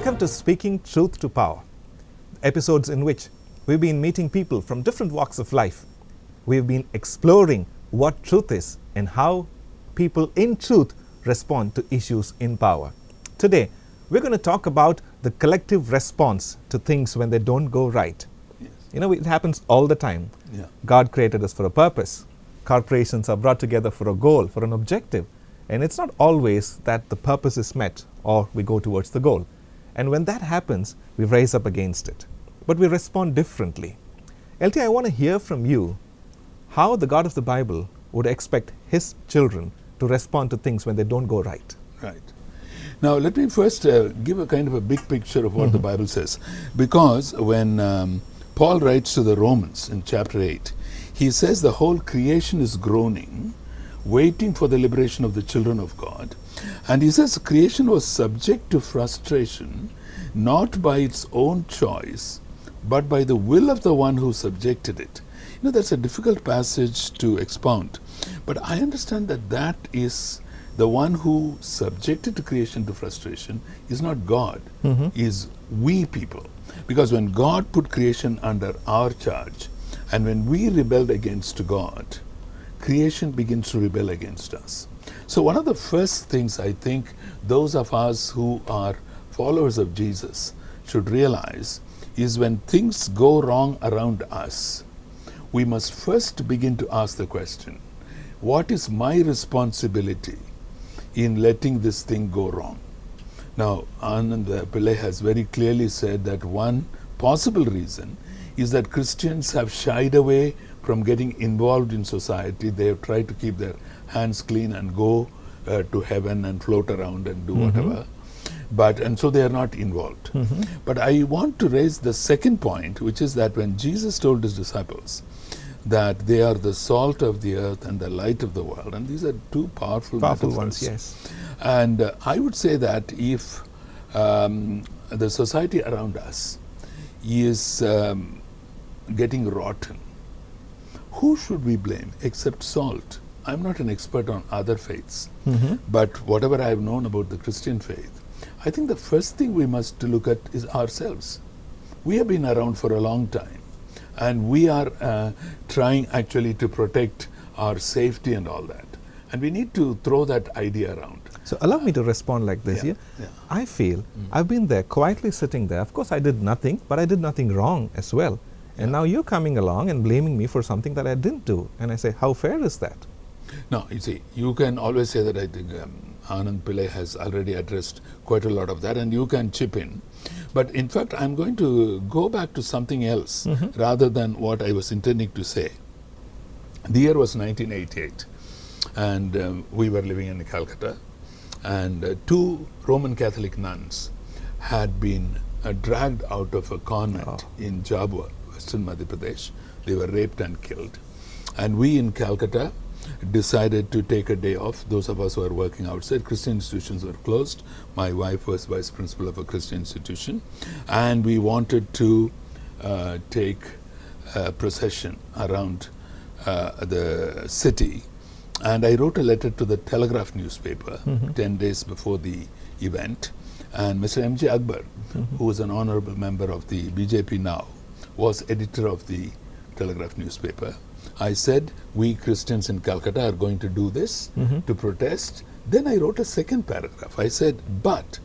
Welcome to Speaking Truth to Power, episodes in which we've been meeting people from different walks of life. We've been exploring what truth is and how people in truth respond to issues in power. Today, we're going to talk about the collective response to things when they don't go right. Yes. You know, it happens all the time. Yeah. God created us for a purpose. Corporations are brought together for a goal, for an objective. And it's not always that the purpose is met or we go towards the goal. And when that happens, we rise up against it. But we respond differently. LT, I want to hear from you how the God of the Bible would expect His children to respond to things when they don't go right. Right. Now, let me first give a kind of a big picture of what the Bible says. Because when Paul writes to the Romans in chapter 8, he says the whole creation is groaning, waiting for the liberation of the children of God. And he says creation was subject to frustration, not by its own choice, but by the will of the one who subjected it. You know, that's a difficult passage to expound. But I understand that that is the one who subjected to creation to frustration is not God, is we people. Because when God put creation under our charge, and when we rebelled against God, creation begins to rebel against us. So one of the first things I think those of us who are followers of Jesus should realize is when things go wrong around us, we must first begin to ask the question, what is my responsibility in letting this thing go wrong? Now, Anand Pillai has very clearly said that one possible reason is that Christians have shied away from getting involved in society. They have tried to keep their hands clean and go to heaven and float around and do whatever. And so they are not involved. But I want to raise the second point, which is that when Jesus told his disciples that they are the salt of the earth and the light of the world, and these are two powerful ones, yes. And I would say that if the society around us is getting rotten, who should we blame except salt? I'm not an expert on other faiths, but whatever I have known about the Christian faith, I think the first thing we must look at is ourselves. We have been around for a long time, and we are trying actually to protect our safety and all that. And we need to throw that idea around. So allow me to respond like this. Yeah. I feel I've been there quietly sitting there. Of course, I did nothing, but I did nothing wrong as well. And now you're coming along and blaming me for something that I didn't do. And I say, how fair is that? No, you see, you can always say that. I think Anand Pillai has already addressed quite a lot of that, and you can chip in. But in fact, I'm going to go back to something else rather than what I was intending to say. The year was 1988, and we were living in Calcutta, and two Roman Catholic nuns had been dragged out of a convent in Jabua, Western Madhya Pradesh. They were raped and killed. And we in Calcutta decided to take a day off. Those of us who are working outside, Christian institutions were closed. My wife was vice principal of a Christian institution. And we wanted to take a procession around the city. And I wrote a letter to the Telegraph newspaper 10 days before the event. And Mr. M.J. Akbar, who is an honorable member of the BJP now, was editor of the Telegraph newspaper. I said, we Christians in Calcutta are going to do this to protest. Then I wrote a second paragraph. I said, but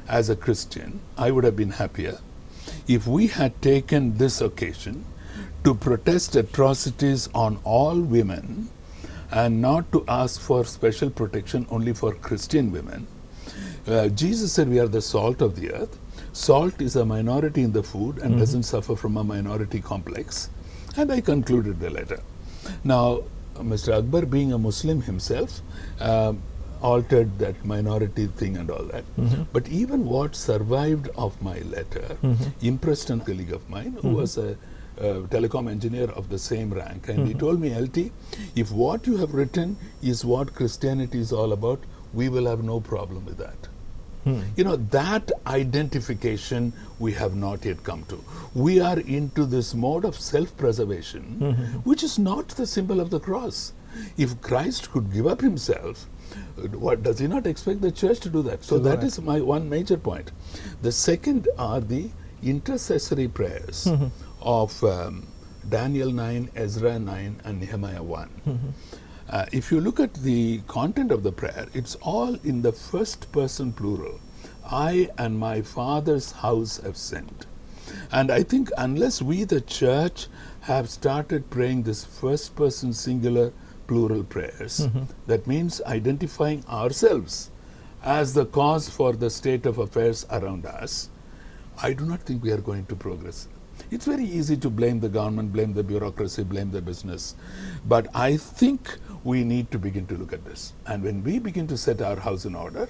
as a Christian, I would have been happier if we had taken this occasion to protest atrocities on all women and not to ask for special protection only for Christian women. Jesus said we are the salt of the earth. Salt is a minority in the food and doesn't suffer from a minority complex. And I concluded the letter. Now, Mr. Akbar, being a Muslim himself, altered that minority thing and all that. But even what survived of my letter impressed a colleague of mine who was a telecom engineer of the same rank. And he told me, LT, if what you have written is what Christianity is all about, we will have no problem with that. You know, that identification we have not yet come to. We are into this mode of self-preservation, which is not the symbol of the cross. If Christ could give up himself What does he not expect the church to do that? So that is my one major point. The second are the intercessory prayers of Daniel 9, Ezra 9 and Nehemiah 1. If you look at the content of the prayer, it's all in the first person plural. I and my Father's house have sinned. And I think unless we, the church, have started praying this first person singular plural prayers, that means identifying ourselves as the cause for the state of affairs around us, I do not think we are going to progress. It's very easy to blame the government, blame the bureaucracy, blame the business. But I think we need to begin to look at this. And when we begin to set our house in order,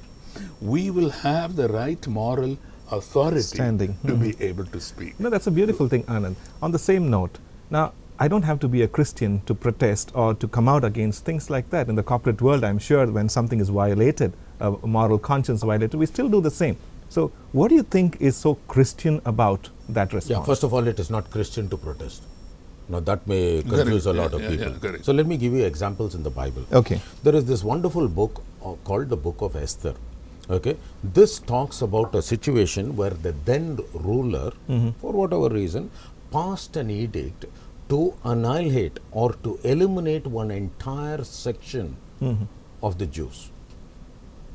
we will have the right moral authority to be able to speak. No, that's a beautiful thing, Anand. On the same note, now, I don't have to be a Christian to protest or to come out against things like that. In the corporate world, I'm sure when something is violated, a moral conscience violated, we still do the same. So what do you think is so Christian about that response? Yeah, first of all, it is not Christian to protest. Now that may confuse a lot of people. So let me give you examples in the Bible. Okay. There is this wonderful book called the Book of Esther. Okay. This talks about a situation where the then ruler, for whatever reason, passed an edict to annihilate or to eliminate one entire section of the Jews.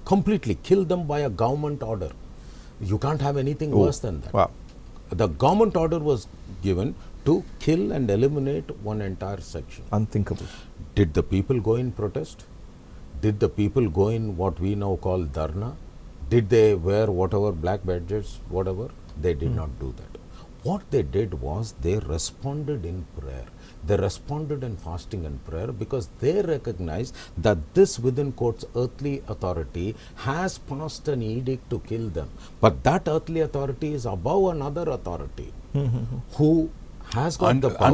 Completely kill them by a government order. You can't have anything worse than that. Wow. The government order was given to kill and eliminate one entire section. Unthinkable. Did the people go in protest? Did the people go in what we now call dharna? Did they wear whatever black badges, whatever? They did not do that. What they did was they responded in prayer. They responded in fasting and prayer because they recognized that this within quotes earthly authority has passed an edict to kill them. But that earthly authority is above another authority who has got the power.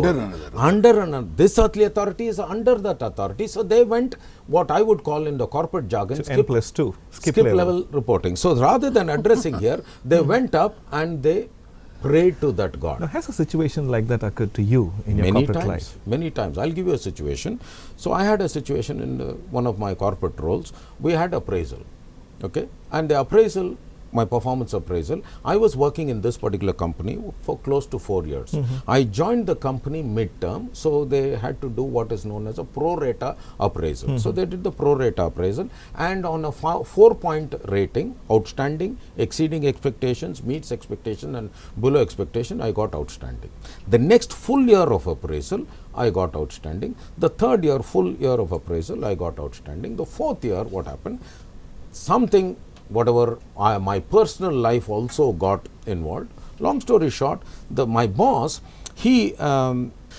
Under another. This earthly authority is under that authority. So they went what I would call in the corporate jargon, skip level reporting. So rather than addressing here, they went up and they prayed to that God. Now, has a situation like that occurred to you in your corporate life? Many times. I'll give you a situation. So I had a situation in one of my corporate roles. We had appraisal. Okay. And the appraisal, my performance appraisal, I was working in this particular company for close to 4 years. I joined the company midterm, so they had to do what is known as a pro rata appraisal. So they did the pro rata appraisal, and on a 4-point rating, outstanding, exceeding expectations, meets expectation, and below expectation, I got outstanding. The next full year of appraisal, I got outstanding. The third year, full year of appraisal, I got outstanding. The fourth year, what happened? Something whatever my personal life also got involved. Long story short, my boss, he,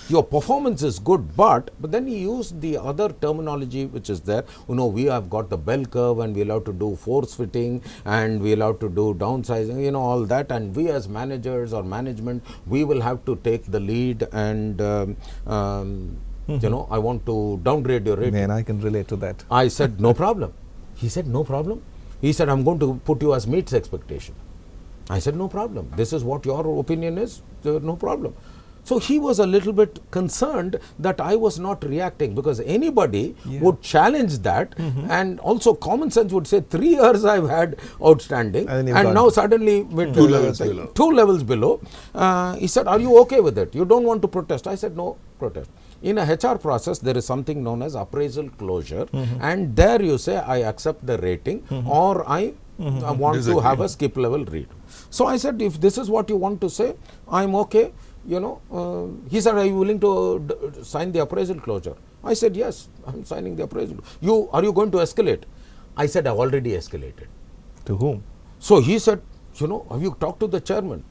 your performance is good, but then he used the other terminology which is there. You know, we have got the bell curve and we will have to do force fitting and we will have to do downsizing, you know, all that. And we as managers or management, we will have to take the lead and, you know, I want to downgrade your rating. Man, I can relate to that. I said, no problem. He said, no problem. He said, I'm going to put you as meets expectation. I said, no problem. This is what your opinion is, no problem. So he was a little bit concerned that I was not reacting, because anybody would challenge that, and also common sense would say 3 years I've had outstanding and now suddenly with 2 levels below. 2 levels below. He said, are you okay with it? You don't want to protest? I said, no protest. In a HR process, there is something known as appraisal closure, and there you say, I accept the rating or I want to have a skip level read. So I said, if this is what you want to say, I'm okay. You know, he said, are you willing to sign the appraisal closure? I said, yes, I'm signing the appraisal. Are you going to escalate? I said, I've already escalated. To whom? So he said, you know, have you talked to the chairman?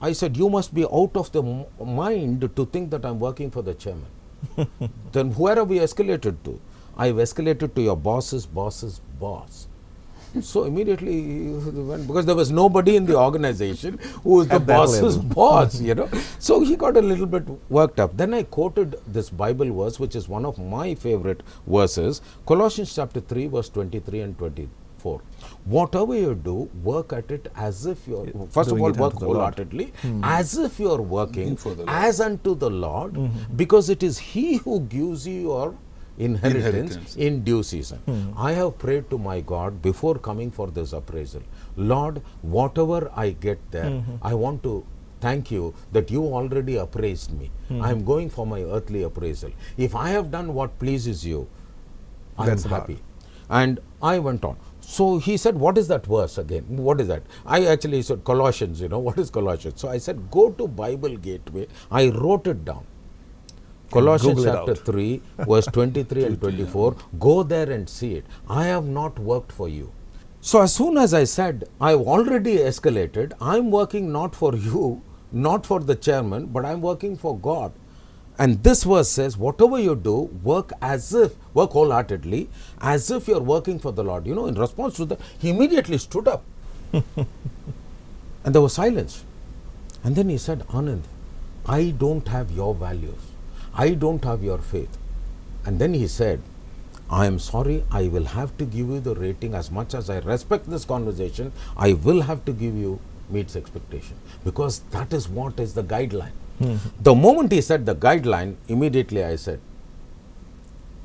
I said, you must be out of the mind to think that I'm working for the chairman. Then where have we escalated to? I've escalated to your boss's boss's boss. So immediately he went, because there was nobody in the organization who was the boss's boss, you know. So he got a little bit worked up. Then I quoted this Bible verse, which is one of my favorite verses, Colossians chapter 3, verse 23 and 24. Whatever you do, work at it as if you're, first of all, work wholeheartedly, as if you're working as unto the Lord, because it is He who gives you your inheritance in due season. I have prayed to my God before coming for this appraisal. Lord, whatever I get there, I want to thank you that you already appraised me. I am going for my earthly appraisal. If I have done what pleases you, I am happy. And I went on. So he said, what is that verse again? What is that? I actually said Colossians, what is Colossians? So I said, go to Bible Gateway. I wrote it down. Colossians chapter 3, verse 23 and 24. Go there and see it. I have not worked for you. So as soon as I said, I've already escalated, I'm working not for you, not for the chairman, but I'm working for God. And this verse says, whatever you do, work wholeheartedly, as if you're working for the Lord. In response to that, he immediately stood up. And there was silence. And then he said, Anand, I don't have your values. I don't have your faith. And then he said, I am sorry, I will have to give you the rating. As much as I respect this conversation, I will have to give you meets expectation, because that is what is the guideline. The moment he said the guideline, immediately I said,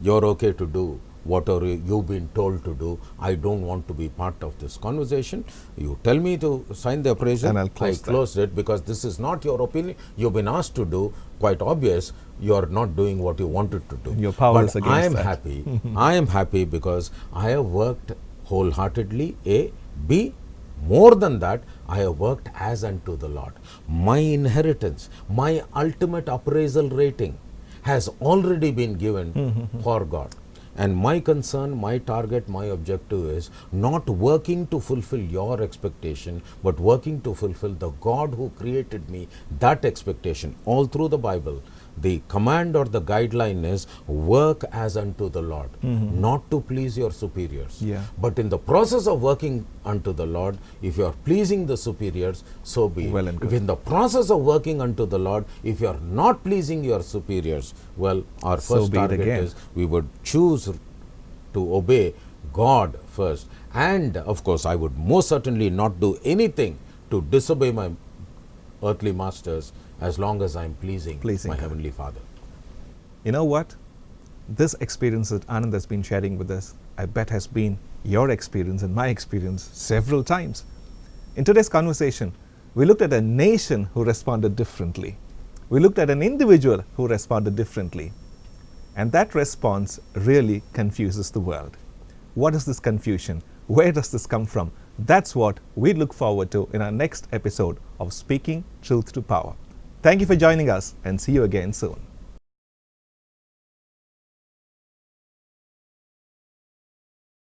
you're okay to do whatever you've been told to do. I don't want to be part of this conversation. You tell me to sign the appraisal, and I closed it, because this is not your opinion. You've been asked to do, quite obvious, you're not doing what you wanted to do. You're powerless against I am that. happy. I am happy because I have worked wholeheartedly, A. B. More than that, I have worked as unto the Lord. My inheritance, my ultimate appraisal rating has already been given for God. And my concern, my target, my objective is not working to fulfill your expectation, but working to fulfill the God who created me, that expectation. All through the Bible, the command or the guideline is work as unto the Lord, not to please your superiors. But in the process of working unto the Lord, if you are pleasing the superiors, so be Well it. and good. If in the process of working unto the Lord, if you are not pleasing your superiors, well, our So first be it target again. is we would choose to obey God first. And of course, I would most certainly not do anything to disobey my earthly masters, as long as I am pleasing my God. Heavenly Father. You know what? This experience that Anand has been sharing with us, I bet has been your experience and my experience several times. In today's conversation, we looked at a nation who responded differently. We looked at an individual who responded differently. And that response really confuses the world. What is this confusion? Where does this come from? That's what we look forward to in our next episode of Speaking Truth to Power. Thank you for joining us, and see you again soon.